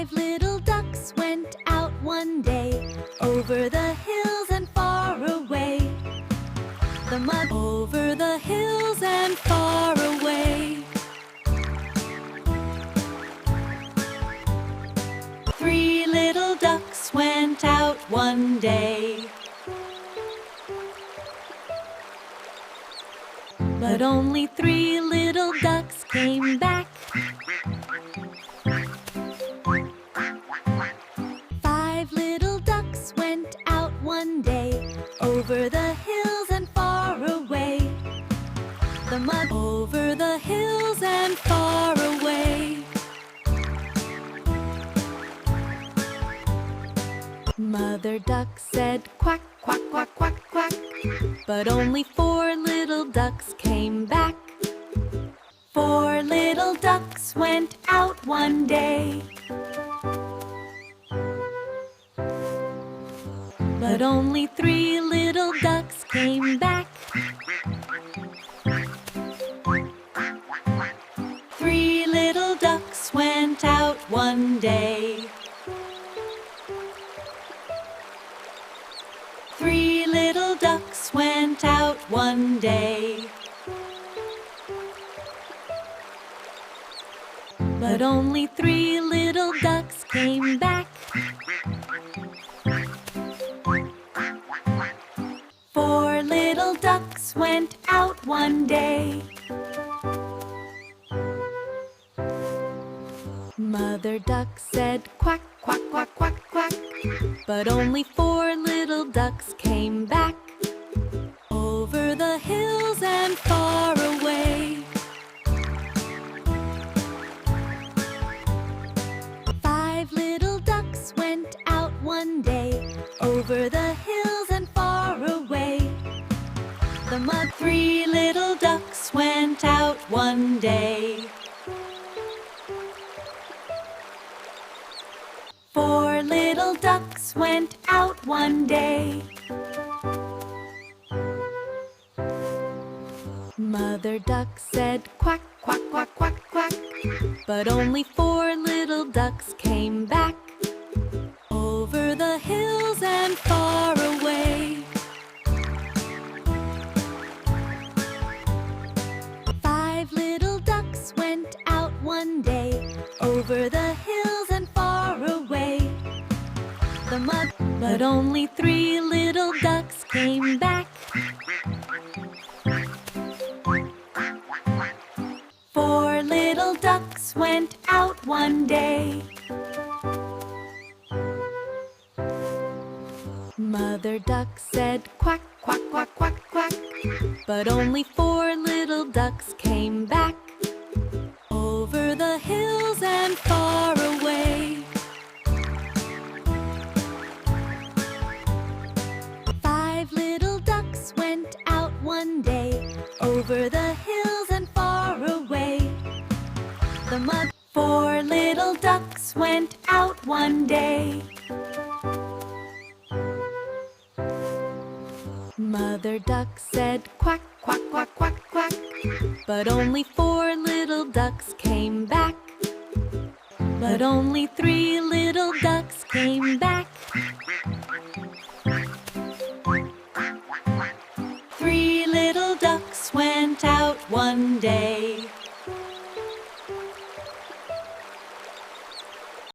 Five little ducks went out one day over the hills and far away. The mud over the hills and far away. Three little ducks went out one day, but only three little ducks came back. Five little ducks went out one day over the hills and far away. The mud over the hills and far away. Mother Duck said quack, quack, quack, quack, quack, but only four little ducks came back. Four little ducks went out one day, but only three little ducks came back. Three little ducks went out one day. Three little ducks went out one day, but only three little ducks came back. Four little ducks went out one day. Mother Duck said quack, quack, quack, quack, quack, but only four little ducks came back. Over the hills and far away. Five little ducks went out one day over the hills and far away. The mud. Three little ducks went out one day. Four little ducks went out one day. Mother Duck said quack, quack, quack, quack, quack, but only four little ducks came back. Over the hills and far away. Five little ducks went out one day over the hills and far away. The mud, but only three little ducks came back. Four little ducks went out one day. Mother Duck said quack, quack, quack, quack, quack, but only four little ducks came back. Over the hills and far away. Five little ducks went out one day over the hills and far away. The mud. Four little ducks went out one day. Mother Duck said quack, quack, quack, quack, quack, but only four little ducks came back. But only three little ducks came back. Three little ducks went out one day.